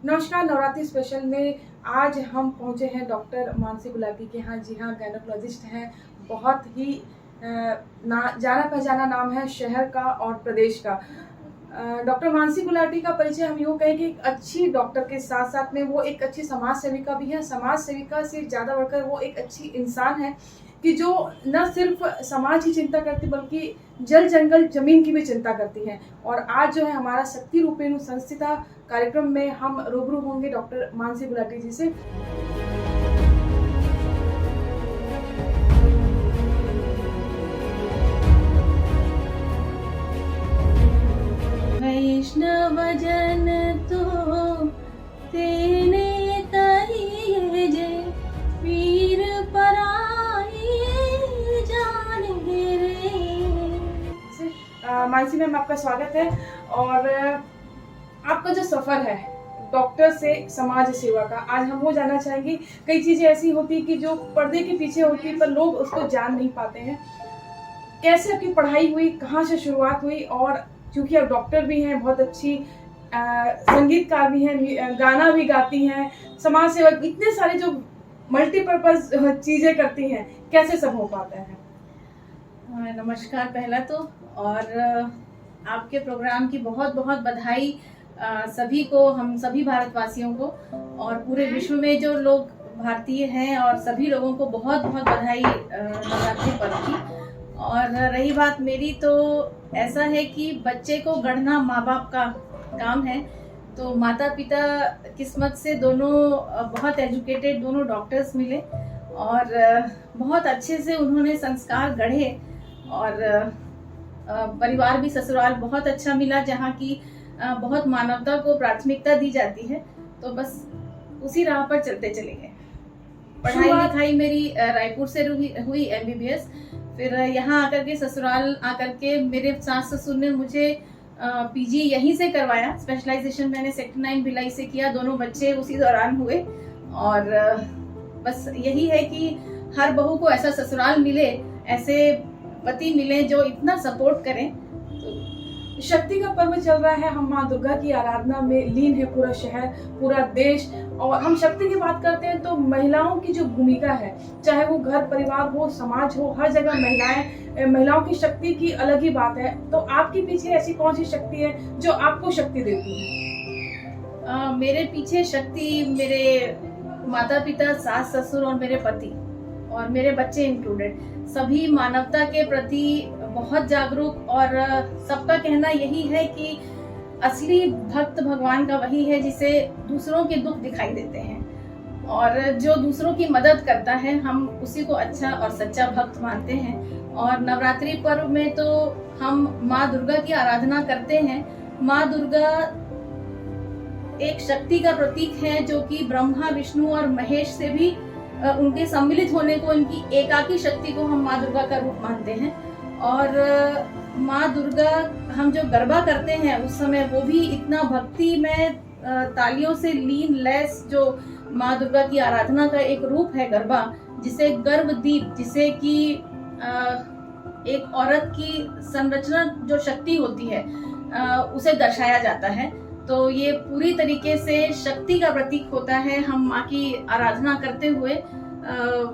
नमस्कार। नवरात्रि स्पेशल में आज हम पहुंचे हैं डॉक्टर मानसी गुलाटी के यहाँ। जी हाँ, गायनोकोलॉजिस्ट हैं। बहुत ही जाना पहचाना नाम है शहर का और प्रदेश का। डॉक्टर मानसी गुलाटी का परिचय हम यूँ कहें कि एक अच्छी डॉक्टर के साथ साथ में वो एक अच्छी समाज सेविका भी है। समाज सेविका से ज़्यादा बढ़कर वो एक अच्छी इंसान है कि जो न सिर्फ समाज की चिंता करती बल्कि जल जंगल जमीन की भी चिंता करती हैं। और आज जो है हमारा शक्ति रूपेणु संस्थिता कार्यक्रम में हम रूबरू होंगे डॉक्टर मानसी गुलाटी जी से। वैष्णव जन तो तेने कहिए जे पीर पराई जाने रे। मानसी मैम, आपका स्वागत है। और आपका जो सफर है डॉक्टर से समाज सेवा का, आज हम वो जानना चाहेंगे। कई चीजें ऐसी होती कि जो पर्दे के पीछे होती पर लोग उसको जान नहीं पाते हैं। कैसे आपकी पढ़ाई हुई, कहाँ से शुरुआत हुई, और क्योंकि आप डॉक्टर भी हैं, बहुत अच्छी संगीतकार भी हैं, गाना भी गाती हैं, समाज सेवा, इतने सारे जो मल्टीपर्पज चीजें करती हैं, कैसे सब हो पाता है? नमस्कार पहला तो, और आपके प्रोग्राम की बहुत बहुत बधाई सभी को, हम सभी भारतवासियों को और पूरे विश्व में जो लोग भारतीय हैं और सभी लोगों को बहुत बहुत बधाई नवरात्रि पर्व की। और रही बात मेरी, तो ऐसा है कि बच्चे को गढ़ना माँ बाप का काम है। तो माता पिता किस्मत से दोनों बहुत एजुकेटेड, दोनों डॉक्टर्स मिले और बहुत अच्छे से उन्होंने संस्कार गढ़े। और परिवार भी, ससुराल बहुत अच्छा मिला जहाँ की बहुत मानवता को प्राथमिकता दी जाती है। तो बस उसी राह पर चलते चले गए। पढ़ाई लिखाई मेरी रायपुर से हुई MBBS। फिर यहाँ आकर के, ससुराल आकर के मेरे सास ससुर ने मुझे PG यहीं से करवाया। स्पेशलाइजेशन मैंने सेक्टर 9 भिलाई से किया। दोनों बच्चे उसी दौरान हुए। और बस यही है कि हर बहू को ऐसा ससुराल मिले, ऐसे पति मिले जो इतना सपोर्ट करें। शक्ति का पर्व चल रहा है, हम माँ दुर्गा की आराधना में लीन है पूरा शहर, पूरा देश। और हम शक्ति की बात करते हैं तो महिलाओं की जो भूमिका है, चाहे वो घर परिवार हो, समाज हो, हर जगह महिलाओं की शक्ति की अलग ही बात है। तो आपके पीछे ऐसी कौन सी शक्ति है जो आपको शक्ति देती है? मेरे पीछे शक्ति मेरे माता पिता, सास ससुर और मेरे पति और मेरे बच्चे इंक्लूडेड, सभी मानवता के प्रति बहुत जागरूक। और सबका कहना यही है कि असली भक्त भगवान का वही है जिसे दूसरों के दुख दिखाई देते हैं और जो दूसरों की मदद करता है, हम उसी को अच्छा और सच्चा भक्त मानते हैं। और नवरात्रि पर्व में तो हम माँ दुर्गा की आराधना करते हैं। माँ दुर्गा एक शक्ति का प्रतीक है जो कि ब्रह्मा, विष्णु और महेश से भी उनके सम्मिलित होने को, इनकी एकाकी शक्ति को हम माँ दुर्गा का रूप मानते हैं। और माँ दुर्गा, हम जो गरबा करते हैं उस समय, वो भी इतना भक्ति में तालियों से लीन लैस, जो माँ दुर्गा की आराधना का एक रूप है गरबा, जिसे गर्भ दीप, जिसे कि एक औरत की संरचना जो शक्ति होती है उसे दर्शाया जाता है। तो ये पूरी तरीके से शक्ति का प्रतीक होता है। हम माँ की आराधना करते हुए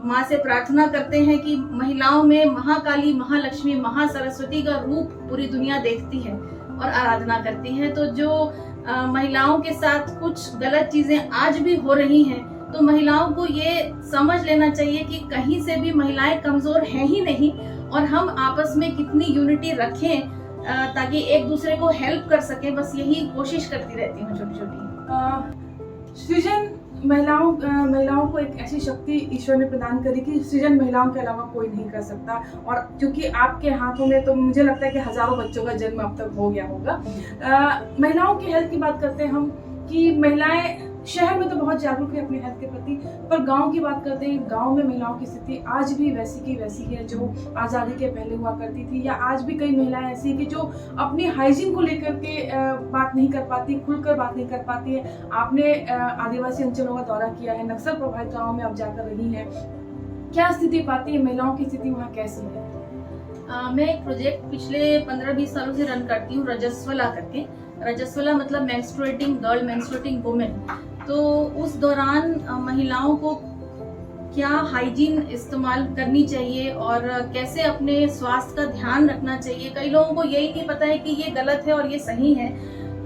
माँ से प्रार्थना करते हैं कि महिलाओं में महाकाली, महालक्ष्मी, महासरस्वती का रूप पूरी दुनिया देखती है और आराधना करती है। तो जो महिलाओं के साथ कुछ गलत चीजें आज भी हो रही हैं, तो महिलाओं को ये समझ लेना चाहिए कि कहीं से भी महिलाएं कमजोर हैं ही नहीं, और हम आपस में कितनी यूनिटी रखें ताकि एक दूसरे को हेल्प कर सके। बस यही कोशिश करती रहती हूँ छोटी छोटी। सृजन महिलाओं को एक ऐसी शक्ति ईश्वर ने प्रदान करी कि सृजन महिलाओं के अलावा कोई नहीं कर सकता। और क्योंकि आपके हाथों में, तो मुझे लगता है कि हजारों बच्चों का जन्म अब तक हो गया होगा। महिलाओं की हेल्थ की बात करते हैं हम कि महिलाएं शहर में तो बहुत जागरूक है अपने हेल्थ के प्रति, पर गांव की बात करते हैं, गांव में महिलाओं की स्थिति आज भी वैसी की वैसी है जो आज़ादी के पहले हुआ करती थी। या आज भी कई महिलाएं ऐसी हैं कि जो अपनी हाइजीन को लेकर के बात नहीं कर पाती, खुलकर बात नहीं कर पाती है। आपने आदिवासी अंचलों का दौरा किया है, नक्सल प्रभावित गाँव में आप जाकर रही हैं, क्या स्थिति पाती है, महिलाओं की स्थिति वहाँ कैसी है? मैं एक प्रोजेक्ट पिछले 15-20 सालों से रन करती हूँ, रजस्वला करके। रजस्वला मतलब मेंस्ट्रुएटिंग गर्ल, मेंस्ट्रुएटिंग वुमेन। तो उस दौरान महिलाओं को क्या हाइजीन इस्तेमाल करनी चाहिए और कैसे अपने स्वास्थ्य का ध्यान रखना चाहिए, कई लोगों को यही नहीं पता है कि ये गलत है और ये सही है।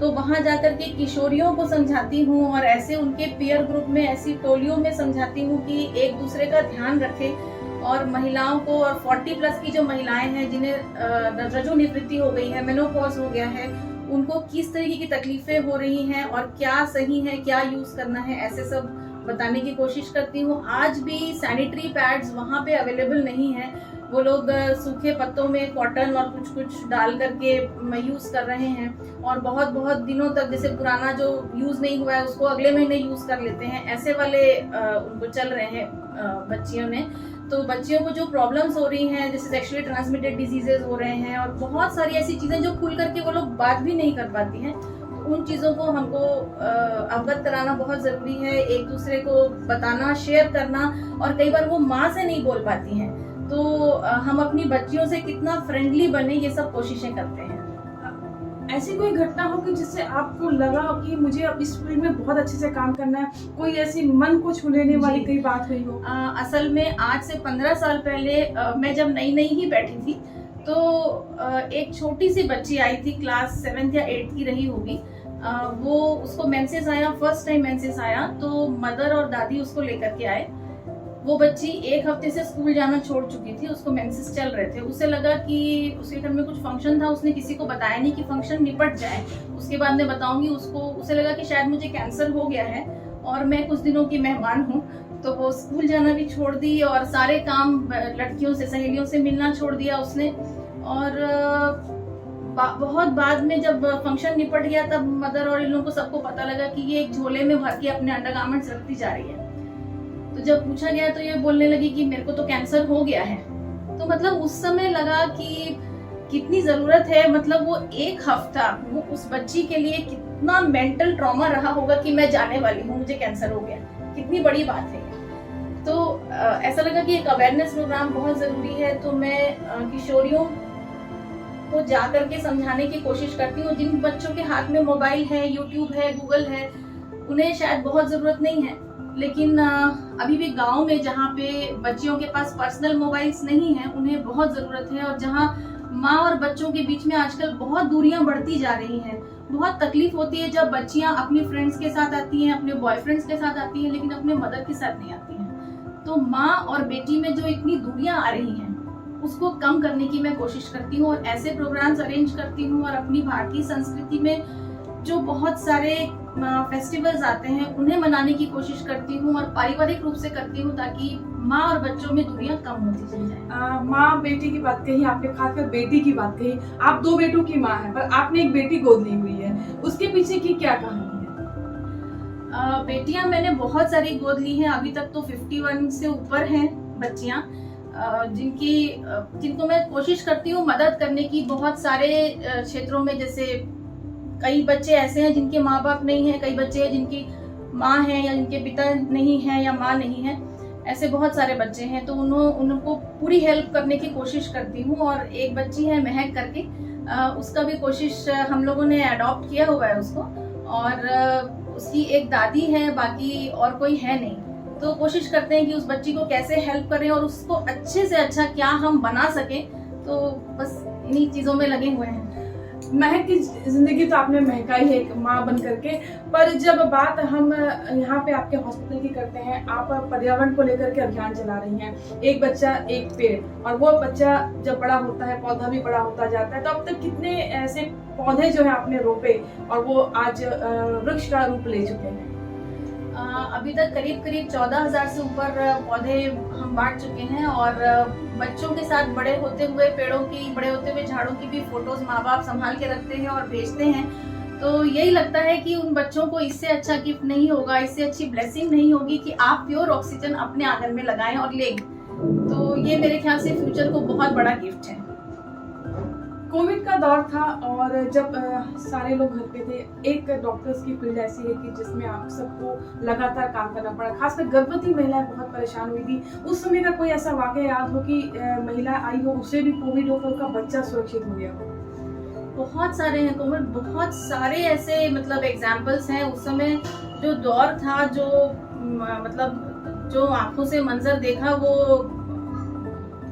तो वहां जाकर के किशोरियों को समझाती हूँ और ऐसे उनके पीयर ग्रुप में, ऐसी टोलियों में समझाती हूँ कि एक दूसरे का ध्यान रखें और महिलाओं को, और 40 प्लस की जो महिलाएं हैं जिन्हें रजोनिवृत्ति हो गई है, मेनोपॉज हो गया है, उनको किस तरीके की तकलीफें हो रही हैं और क्या सही है, क्या यूज करना है, ऐसे सब बताने की कोशिश करती हूँ। आज भी सैनिटरी पैड्स वहाँ पे अवेलेबल नहीं है, वो लोग सूखे पत्तों में कॉटन और कुछ कुछ डाल करके यूज कर रहे हैं और बहुत बहुत दिनों तक, जैसे पुराना जो यूज नहीं हुआ है उसको अगले महीने यूज कर लेते हैं, ऐसे वाले उनको चल रहे हैं बच्चियों ने। तो बच्चियों को जो प्रॉब्लम्स हो रही हैं, जैसे सेक्सुअली ट्रांसमिटेड डिजीजेज हो रहे हैं और बहुत सारी ऐसी चीजें जो खुल करके वो लोग बात भी नहीं कर पाती हैं, उन चीजों को हमको अवगत कराना बहुत जरूरी है, एक दूसरे को बताना, शेयर करना। और कई बार वो माँ से नहीं बोल पाती हैं, तो हम अपनी बच्चियों से कितना फ्रेंडली बने, ये सब कोशिशें करते हैं। ऐसी कोई घटना हो कि जिससे आपको लगा कि मुझे अब इस फील्ड में बहुत अच्छे से काम करना है, कोई ऐसी मन को छू लेने वाली कोई बात हुई हो? असल में आज से 15 साल पहले मैं जब नई नई ही बैठी थी, तो एक छोटी सी बच्ची आई थी, क्लास 7th या 8th की रही होगी। वो, उसको मेंसेस आया, फर्स्ट टाइम मेंसेस आया, तो मदर और दादी उसको लेकर के आए। वो बच्ची 1 हफ्ते से स्कूल जाना छोड़ चुकी थी, उसको मेंसेस चल रहे थे। उसे लगा कि उसके घर में कुछ फंक्शन था, उसने किसी को बताया नहीं कि फंक्शन निपट जाए, उसके बाद मैं बताऊंगी उसको। उसे लगा कि शायद मुझे कैंसर हो गया है और मैं कुछ दिनों की मेहमान हूँ, तो वो स्कूल जाना भी छोड़ दी और सारे काम, लड़कियों से, सहेलियों से मिलना छोड़ दिया उसने। और बहुत बाद में जब फंक्शन निपट गया, तब मदर और इन लोगों को सबको पता लगा कि ये एक झोले में भर के अपने अंडरगारमेंट्स रखती जा रही है। तो जब पूछा गया तो ये बोलने लगी कि मेरे को तो कैंसर हो गया है। तो मतलब उस समय लगा कि कितनी जरूरत है, मतलब वो 1 हफ्ता वो उस बच्ची के लिए कितना मेंटल ट्रॉमा रहा होगा कि मैं जाने वाली हूँ, मुझे कैंसर हो गया, कितनी बड़ी बात है। तो ऐसा लगा कि एक अवेयरनेस प्रोग्राम बहुत जरूरी है। तो मैं किशोरियों को जा करके समझाने की कोशिश करती हूँ। जिन बच्चों के हाथ में मोबाइल है, यूट्यूब है, गूगल है, उन्हें शायद बहुत जरूरत नहीं है, लेकिन अभी भी गांव में जहाँ पे बच्चियों के पास पर्सनल मोबाइल्स नहीं है, उन्हें बहुत जरूरत है। और जहाँ माँ और बच्चों के बीच में आजकल बहुत दूरियां बढ़ती जा रही हैं, बहुत तकलीफ होती है जब बच्चियां अपनी फ्रेंड्स के साथ आती हैं, अपने बॉयफ्रेंड्स के साथ आती हैं, लेकिन अपने मदर के साथ नहीं आती हैं। तो माँ और बेटी में जो इतनी दूरियां आ रही हैं, उसको कम करने की मैं कोशिश करती हूँ और ऐसे प्रोग्राम्स अरेंज करती हूँ। और अपनी भारतीय संस्कृति में जो बहुत सारे फेस्टिवल्स आते हैं, उन्हें मनाने की कोशिश करती हूँ और पारिवारिक रूप से करती हूँ, ताकि माँ और बच्चों में दूरियां कम होती चली जाए। माँ बेटी की बात कही आपने, खासकर बेटी की बात कही। आप 2 बेटों की माँ हैं, पर आपने एक बेटी गोद ली हुई है, उसके पीछे की क्या कहानी है? बेटियां मैंने बहुत सारी गोद ली हैं, अभी तक तो 51 से ऊपर हैं बच्चियां, जिनको मैं कोशिश करती हूँ मदद करने की। बहुत सारे क्षेत्रों में, जैसे कई बच्चे ऐसे हैं जिनके माँ बाप नहीं है, कई बच्चे हैं जिनकी माँ है या जिनके पिता नहीं है या माँ नहीं है, ऐसे बहुत सारे बच्चे हैं। तो उनको पूरी हेल्प करने की कोशिश करती हूँ। और एक बच्ची है महक करके, उसका भी कोशिश, हम लोगों ने अडॉप्ट किया हुआ है उसको, और उसकी एक दादी है, बाकी और कोई है नहीं। तो कोशिश करते हैं कि उस बच्ची को कैसे हेल्प करें और उसको अच्छे से अच्छा क्या हम बना सकें। तो बस इन्हीं चीजों में लगे हुए हैं। महक की जिंदगी तो आपने महकाई है एक माँ बन करके, पर जब बात हम यहाँ पे आपके हॉस्पिटल की करते हैं, आप पर्यावरण को लेकर के अभियान चला रही हैं, एक बच्चा एक पेड़, और वो बच्चा जब बड़ा होता है, पौधा भी बड़ा होता जाता है। तो अब तक कितने ऐसे पौधे जो है आपने रोपे और वो आज वृक्ष का रूप ले चुके हैं? अभी तक करीब 14,000 से ऊपर पौधे हम बांट चुके हैं। और बच्चों के साथ बड़े होते हुए पेड़ों की, बड़े होते हुए झाड़ों की भी फोटोज माँ बाप संभाल के रखते हैं और भेजते हैं। तो यही लगता है कि उन बच्चों को इससे अच्छा गिफ्ट नहीं होगा, इससे अच्छी ब्लेसिंग नहीं होगी कि आप प्योर ऑक्सीजन अपने आंगन में लगाएं और लें। तो ये मेरे ख्याल से फ्यूचर को बहुत बड़ा गिफ्ट है। कोविड का दौर था और जब सारे लोग घर पे थे, एक डॉक्टर्स की फील्ड ऐसी है कि जिसमें आप सबको लगातार काम करना पड़ा। खासकर गर्भवती महिलाएं बहुत परेशान हुई थी। उस समय का कोई ऐसा वाकया याद हो कि महिला आई हो, उसे भी कोविड हो तो उनका बच्चा सुरक्षित हो गया हो? बहुत सारे हैं कोमल, बहुत सारे ऐसे मतलब एग्जाम्पल्स हैं। उस समय जो दौर था, जो मतलब जो आंखों से मंजर देखा, वो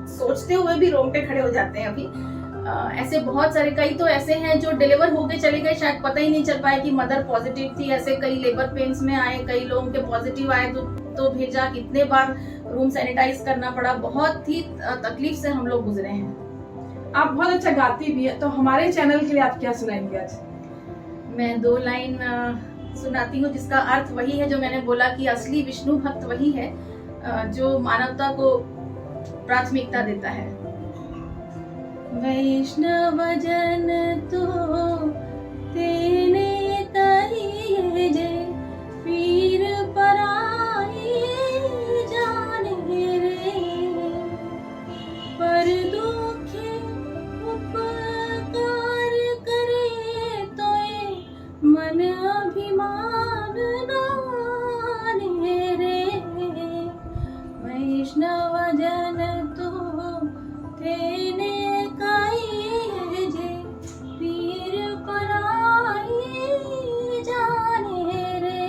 सोचते हुए भी रोंगटे खड़े हो जाते हैं अभी। ऐसे बहुत सारे, कई तो ऐसे हैं जो डिलीवर होके चले गए, शायद पता ही नहीं चल पाया कि मदर पॉजिटिव थी। ऐसे कई लेबर पेन्स में आए, कई लोगों के पॉजिटिव आए तो भेजा, कितने बार रूम सैनिटाइज करना पड़ा। बहुत ही तकलीफ से हम लोग गुजरे हैं। आप बहुत अच्छा गाती भी है, तो हमारे चैनल के लिए आप क्या सुनाएंगे आज? मैं 2 लाइन सुनाती हूँ जिसका अर्थ वही है जो मैंने बोला कि असली विष्णु भक्त वही है जो मानवता को प्राथमिकता देता है। वैष्णव जन तो तेने कहिए जे, पीर पराई जाने रे, पर दुखे उपकार करे तोए, मन अभिमान नाने रे। वैष्णव जन तो तेने कहिए जे, पीर पराई जाने रे।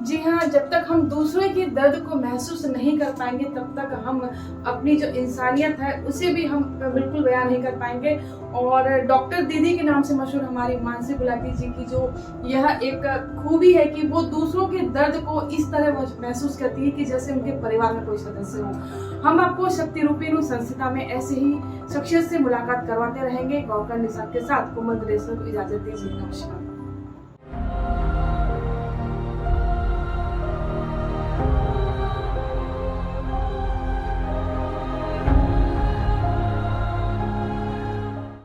जी हाँ, जब तक हम दूसरे के दर्द को महसूस नहीं कर पाएंगे तब तक हम अपनी जो इंसानियत है उसे भी हम बिल्कुल बयान नहीं कर पाएंगे। और डॉक्टर दीदी के नाम से मशहूर हमारी मानसी गुलाटी जी की जो यह एक खूबी है कि वो दूसरों के दर्द को इस तरह महसूस करती है कि जैसे उनके परिवार में कोई सदस्य हो। हम आपको शक्ति रूपी संस्था में ऐसे ही शख्सियत से मुलाकात करवाते रहेंगे। गौकर निसार के साथ कोमल दरेश्वर को इजाजत दीजिए। नमस्कार।